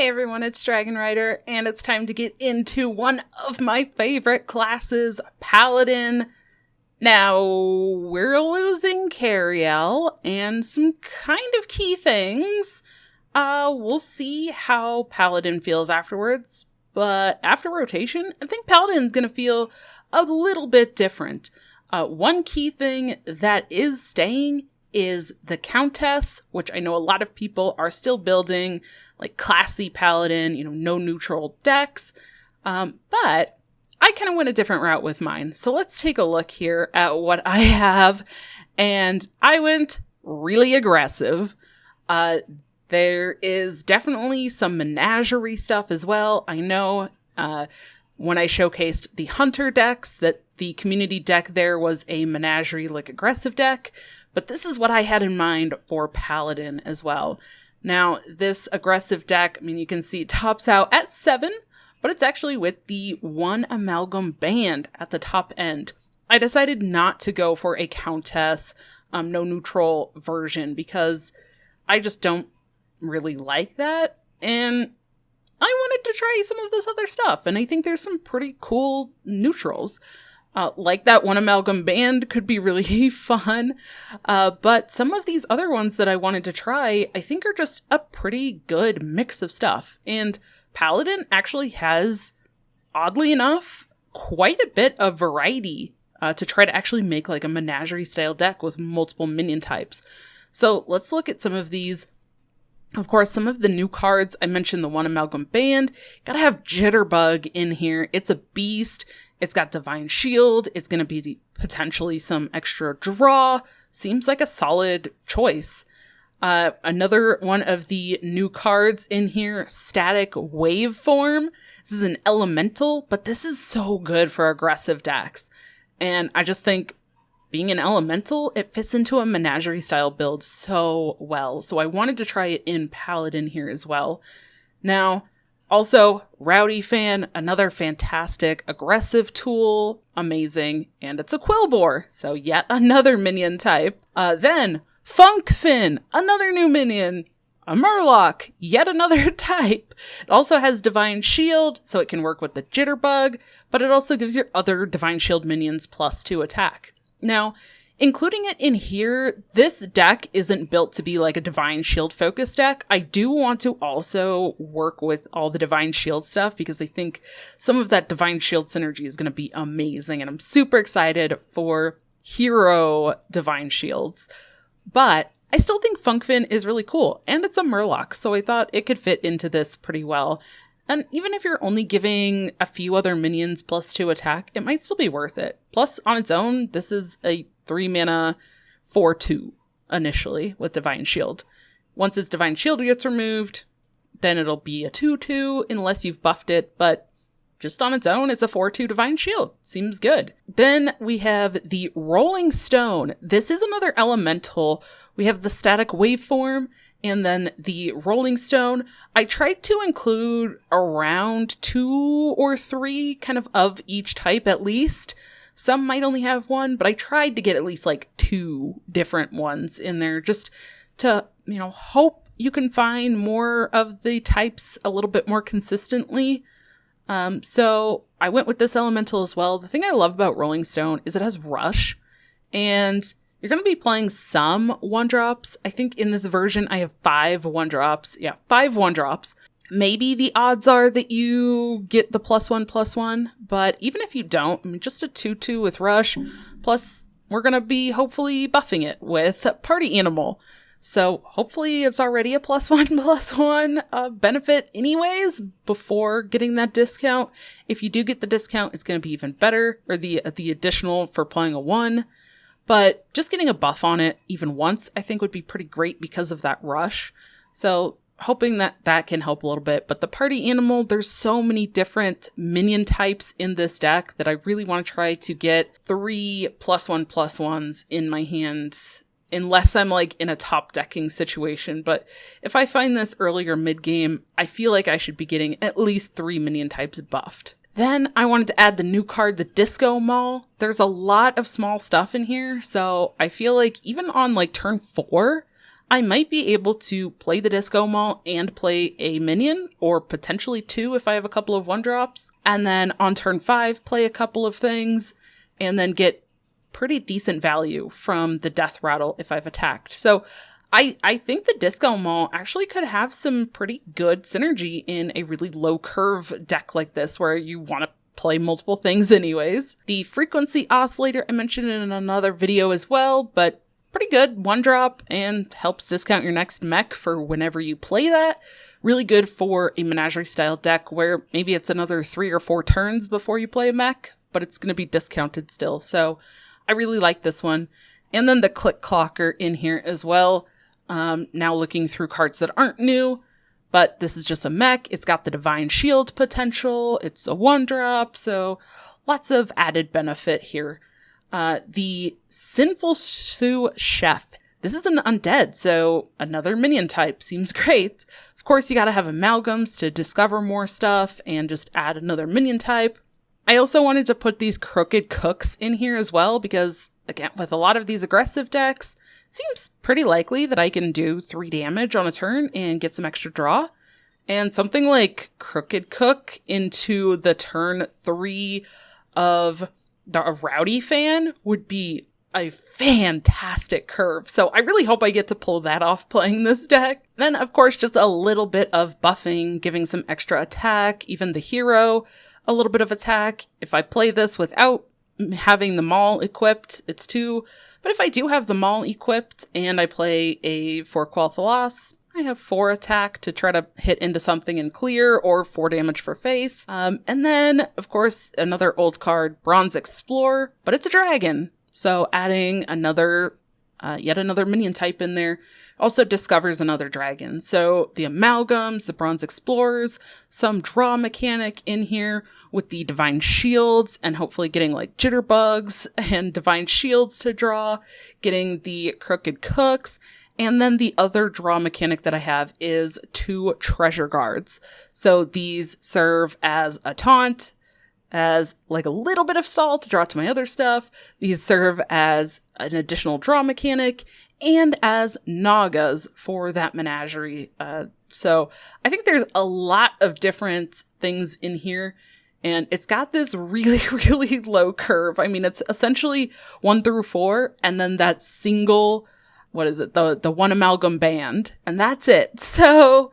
Hey everyone, it's Dragonrider, and it's time to get into one of my favorite classes, Paladin. Now, we're losing Cariel and some kind of key things. We'll see how Paladin feels afterwards, but after rotation, I think Paladin's gonna feel a little bit different. One key thing that is staying is the Countess, which I know a lot of people are still building, like classy Paladin, no neutral decks. But I kind of went a different route with mine. So let's take a look here at what I have. And I went really aggressive. There is definitely some menagerie stuff as well. I know when I showcased the Hunter decks that the community deck there was a menagerie like aggressive deck. But this is what I had in mind for Paladin as well. Now, this aggressive deck, you can see it tops out at 7, but it's actually with the 1 Amalgam Band at the top end. I decided not to go for a Countess, no neutral version because I just don't really like that. And I wanted to try some of this other stuff, and I think there's some pretty cool neutrals. Like that 1 Amalgam Band could be really fun, but some of these other ones that I wanted to try, I think are just a pretty good mix of stuff. And Paladin actually has, oddly enough, quite a bit of variety to try to actually make like a menagerie style deck with multiple minion types. So let's look at some of these. Of course, some of the new cards, I mentioned the 1 Amalgam Band. Gotta have Jitterbug in here. It's a beast. It's got Divine Shield. It's going to be potentially some extra draw. Seems like a solid choice. Another one of the new cards in here, Static Waveform. This is an elemental, but this is so good for aggressive decks. And I just think being an elemental, it fits into a menagerie style build so well. So I wanted to try it in Paladin here as well. Now, also, Rowdy Fan, another fantastic aggressive tool, amazing, and it's a Quillbore, so yet another minion type. Then, Funkfin, another new minion, a Murloc, yet another type. It also has Divine Shield, so it can work with the Jitterbug, but it also gives your other Divine Shield minions +2 attack. Now, including it in here, this deck isn't built to be like a Divine Shield focused deck. I do want to also work with all the Divine Shield stuff because I think some of that Divine Shield synergy is going to be amazing. And I'm super excited for hero Divine Shields. But I still think Funkfin is really cool. And it's a Murloc, so I thought it could fit into this pretty well. And even if you're only giving a few other minions +2 attack, it might still be worth it. Plus, on its own, this is a 3 mana 4/2 initially with Divine Shield. Once its Divine Shield gets removed, then it'll be a 2/2 unless you've buffed it, but just on its own, it's a 4/2 Divine Shield. Seems good. Then we have the Rolling Stone. This is another elemental. We have the Static Waveform and then the Rolling Stone. I tried to include around 2 or 3 kind of each type at least. Some might only have 1, but I tried to get at least like 2 different ones in there just to, hope you can find more of the types a little bit more consistently. So I went with this elemental as well. The thing I love about Rolling Stone is it has Rush, and you're going to be playing some 1-drops. I think in this version I have 5 1-drops. Yeah, 5 1-drops. Maybe the odds are that you get the +1/+1, but even if you don't, just a 2/2 with Rush, plus we're going to be hopefully buffing it with Party Animal. So hopefully it's already a +1/+1 benefit anyways before getting that discount. If you do get the discount, it's going to be even better, or the additional for playing a 1. But just getting a buff on it even once, I think would be pretty great because of that Rush. So hoping that can help a little bit. But the Party Animal, there's so many different minion types in this deck that I really want to try to get 3 +1/+1s in my hand, unless I'm like in a top decking situation. But if I find this earlier mid-game, I feel like I should be getting at least 3 minion types buffed. Then I wanted to add the new card, the Disco Mall. There's a lot of small stuff in here, so I feel like even on like turn 4, I might be able to play the Disco Mall and play a minion, or potentially 2 if I have a couple of 1-drops. And then on turn 5, play a couple of things, and then get pretty decent value from the Death Rattle if I've attacked. So I think the Disco Mall actually could have some pretty good synergy in a really low curve deck like this, where you want to play multiple things anyways. The Frequency Oscillator I mentioned in another video as well, but pretty good 1-drop and helps discount your next mech for whenever you play that. Really good for a Menagerie style deck where maybe it's another 3 or 4 turns before you play a mech, but it's going to be discounted still. So I really like this one. And then the Click Clocker in here as well. Now looking through cards that aren't new, but this is just a mech. It's got the Divine Shield potential. It's a 1-drop, so lots of added benefit here. The Sinful Sous Chef. This is an undead, so another minion type seems great. Of course, you gotta have amalgams to discover more stuff and just add another minion type. I also wanted to put these Crooked Cooks in here as well because, again, with a lot of these aggressive decks, seems pretty likely that I can do 3 damage on a turn and get some extra draw. And something like Crooked Cook into the turn 3 of the Rowdy Fan would be a fantastic curve. So I really hope I get to pull that off playing this deck. Then, of course, just a little bit of buffing, giving some extra attack, even the hero, a little bit of attack. If I play this without having the Maul equipped, it's 2. But if I do have the Maul equipped and I play a 4 Quel'Thalas, I have 4 attack to try to hit into something and clear, or 4 damage for face. And then, of course, another old card, Bronze Explorer, but it's a dragon. So adding another, yet another minion type in there also discovers another dragon. So the amalgams, the Bronze Explorers, some draw mechanic in here with the Divine Shields, and hopefully getting like Jitterbugs and Divine Shields to draw, getting the Crooked Cooks, and then the other draw mechanic that I have is 2 Treasure Guards. So these serve as a taunt, as like a little bit of stall to draw to my other stuff. These serve as an additional draw mechanic, and as Nagas for that menagerie. So I think there's a lot of different things in here, and it's got this really, really low curve. I mean, it's essentially 1 through 4, and then that single, what is it? The 1 amalgam band, and that's it. So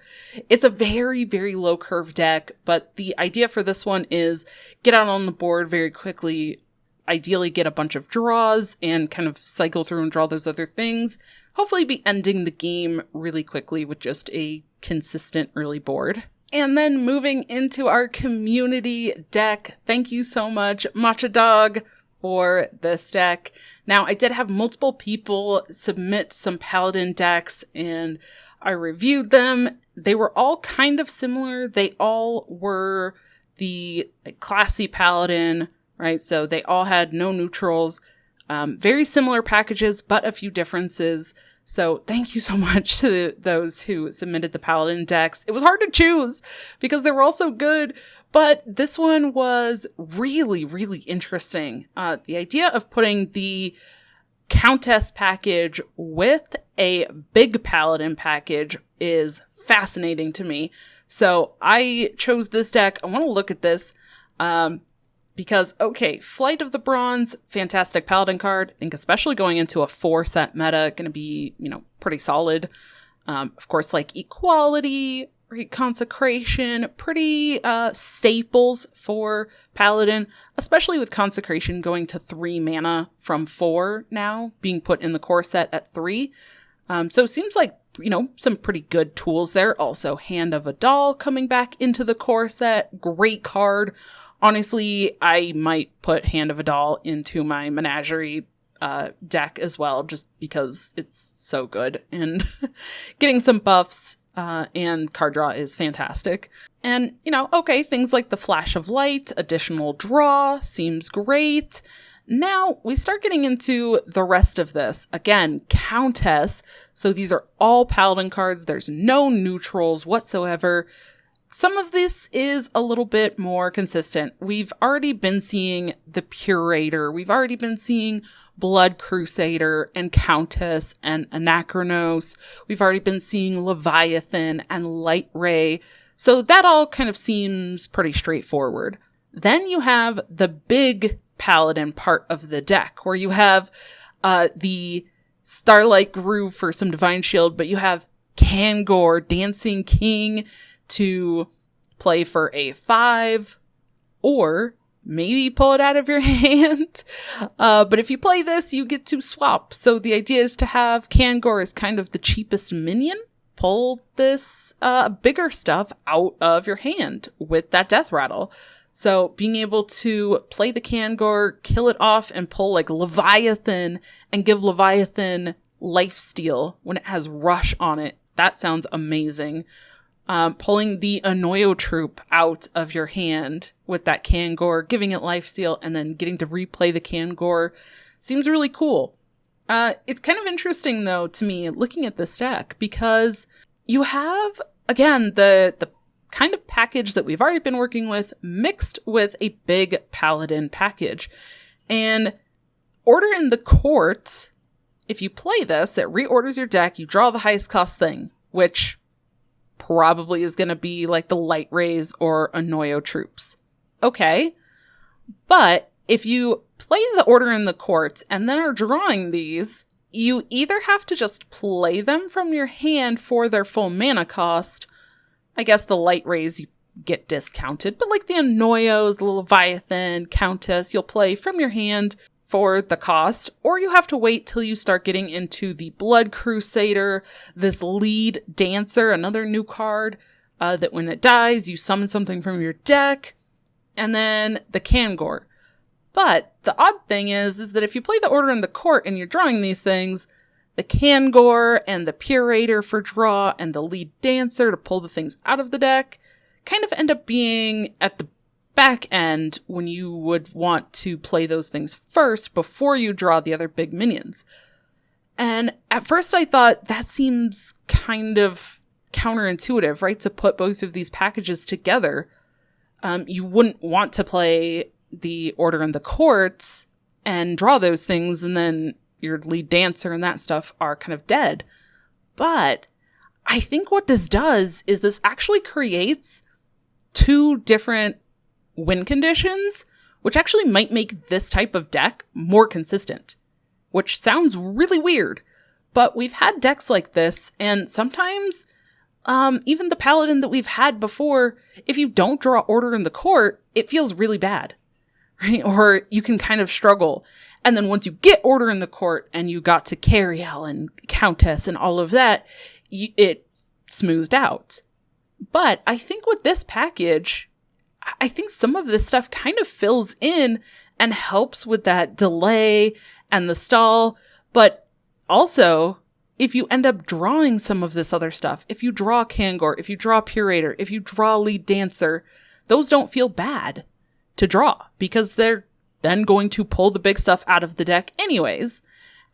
it's a very, very low curve deck, but the idea for this one is get out on the board very quickly, ideally get a bunch of draws and kind of cycle through and draw those other things. Hopefully be ending the game really quickly with just a consistent early board. And then moving into our community deck. Thank you so much, Matcha Dog, for this deck. Now, I did have multiple people submit some Paladin decks, and I reviewed them. They were all kind of similar. They all were the classy Paladin, right? So they all had no neutrals, very similar packages, but a few differences. So thank you so much to those who submitted the Paladin decks. It was hard to choose because they were all so good, but this one was really, really interesting. The idea of putting the Countess package with a big Paladin package is fascinating to me. So I chose this deck. I want to look at this because, okay, Flight of the Bronze, fantastic Paladin card. I think especially going into a 4-set meta, going to be, pretty solid. Of course, like Equality, right, Consecration, pretty staples for Paladin, especially with Consecration going to 3 mana from 4 now, being put in the core set at 3. So it seems like, some pretty good tools there. Also, Hand of a Doll coming back into the core set. Great card. Honestly, I might put Hand of a Doll into my Menagerie deck as well, just because it's so good. And getting some buffs and card draw is fantastic. And, okay, things like the Flash of Light, additional draw, seems great. Now we start getting into the rest of this. Again, Countess. So these are all Paladin cards. There's no neutrals whatsoever. some of this is a little bit more consistent. We've already been seeing the Curator. We've already been seeing Blood Crusader and Countess and Anachronos. We've already been seeing Leviathan and Light Ray. So that all kind of seems pretty straightforward. Then you have the big Paladin part of the deck, where you have the Starlight Groove for some Divine Shield, but you have Kangor, Dancing King, to play for a 5, or maybe pull it out of your hand. But if you play this, you get to swap. So the idea is to have Kangor as kind of the cheapest minion. Pull this bigger stuff out of your hand with that Death Rattle. So being able to play the Kangor, kill it off, and pull like Leviathan and give Leviathan lifesteal when it has Rush on it. That sounds amazing. Pulling the Anoyo troop out of your hand with that Kangor, giving it lifesteal, and then getting to replay the Kangor seems really cool. It's kind of interesting, though, to me, looking at this deck, because you have, again, the kind of package that we've already been working with mixed with a big Paladin package. And Order in the Court, if you play this, it reorders your deck, you draw the highest cost thing, which probably is going to be like the Light Rays or Anoyo troops. Okay. But if you play the Order in the Court and then are drawing these, you either have to just play them from your hand for their full mana cost. I guess the Light Rays you get discounted, but like the Anoyos, the Leviathan, Countess, you'll play from your hand for the cost, or you have to wait till you start getting into the Blood Crusader, this Lead Dancer, another new card, that when it dies, you summon something from your deck, and then the Kangor. But the odd thing is that if you play the Order in the Court and you're drawing these things, the Kangor and the Curator for draw and the Lead Dancer to pull the things out of the deck kind of end up being at the back end when you would want to play those things first before you draw the other big minions. And at first I thought that seems kind of counterintuitive, right? To put both of these packages together. You wouldn't want to play the Order in the Court and draw those things, and then your Lead Dancer and that stuff are kind of dead. But I think what this does is this actually creates two different win conditions, which actually might make this type of deck more consistent, which sounds really weird. But we've had decks like this, and sometimes even the Paladin that we've had before, if you don't draw Order in the Court, it feels really bad, right? Or you can kind of struggle. And then once you get Order in the Court and you got to Cariel and Countess and all of that, it smoothed out. But I think with this package, I think some of this stuff kind of fills in and helps with that delay and the stall. But also, if you end up drawing some of this other stuff, if you draw Kangor, if you draw Curator, if you draw Lead Dancer, those don't feel bad to draw because they're then going to pull the big stuff out of the deck anyways.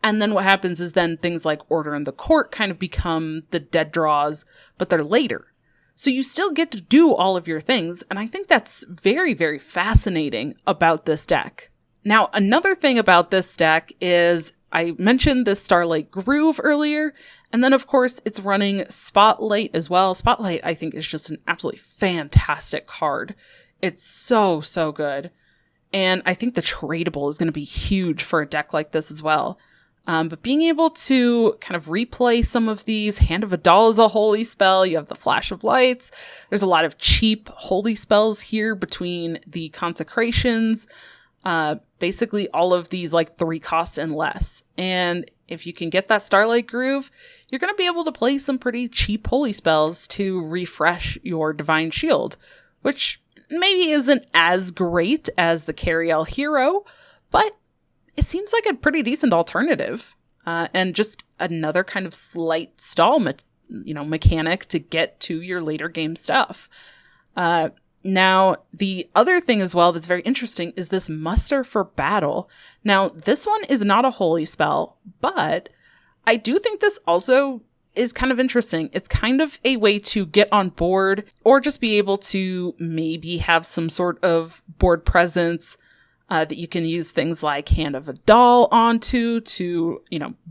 And then what happens is then things like Order in the Court kind of become the dead draws, but they're later. So you still get to do all of your things, and I think that's very, very fascinating about this deck. Now, another thing about this deck is I mentioned the Starlight Groove earlier, and then of course it's running Spotlight as well. Spotlight, I think, is just an absolutely fantastic card. It's so, so good. And I think the tradable is going to be huge for a deck like this as well. But being able to kind of replay some of these, Hand of Adal is a holy spell. You have the Flash of Lights. There's a lot of cheap holy spells here between the consecrations. Basically all of these like 3 costs and less. And if you can get that Starlight Groove, you're going to be able to play some pretty cheap holy spells to refresh your Divine Shield, which maybe isn't as great as the Cariel Hero, but it seems like a pretty decent alternative, and just another kind of slight stall, mechanic to get to your later game stuff. Now, the other thing as well that's very interesting is this Muster for Battle. Now, this one is not a holy spell, but I do think this also is kind of interesting. It's kind of a way to get on board or just be able to maybe have some sort of board presence that you can use things like Hand of a Doll onto to,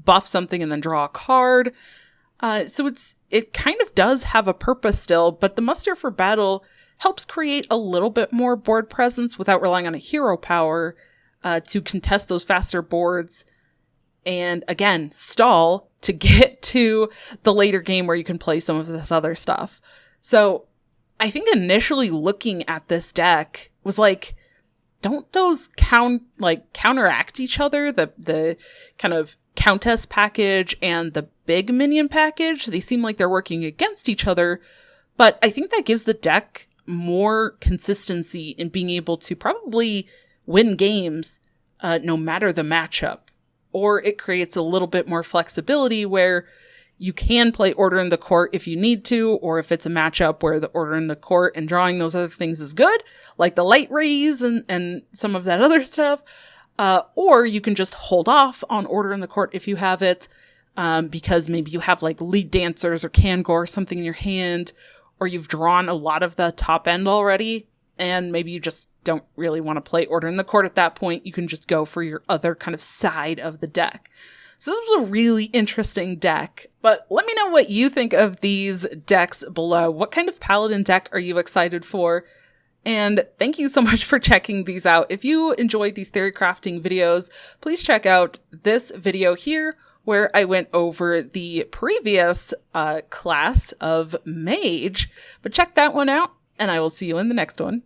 buff something and then draw a card. So it kind of does have a purpose still, but the Muster for Battle helps create a little bit more board presence without relying on a hero power to contest those faster boards. And again, stall to get to the later game where you can play some of this other stuff. So I think initially looking at this deck was like, don't those counteract each other? The kind of Countess package and the big minion package, they seem like they're working against each other. But I think that gives the deck more consistency in being able to probably win games no matter the matchup. Or it creates a little bit more flexibility where you can play Order in the Court if you need to, or if it's a matchup where the Order in the Court and drawing those other things is good, like the Light Rays and some of that other stuff. Or you can just hold off on Order in the Court if you have it, because maybe you have like Lead Dancers or Kangor or something in your hand, or you've drawn a lot of the top end already, and maybe you just don't really want to play Order in the Court at that point. You can just go for your other kind of side of the deck. So this was a really interesting deck, but let me know what you think of these decks below. What kind of Paladin deck are you excited for? And thank you so much for checking these out. If you enjoyed these theory crafting videos, please check out this video here where I went over the previous class of Mage. But check that one out, and I will see you in the next one.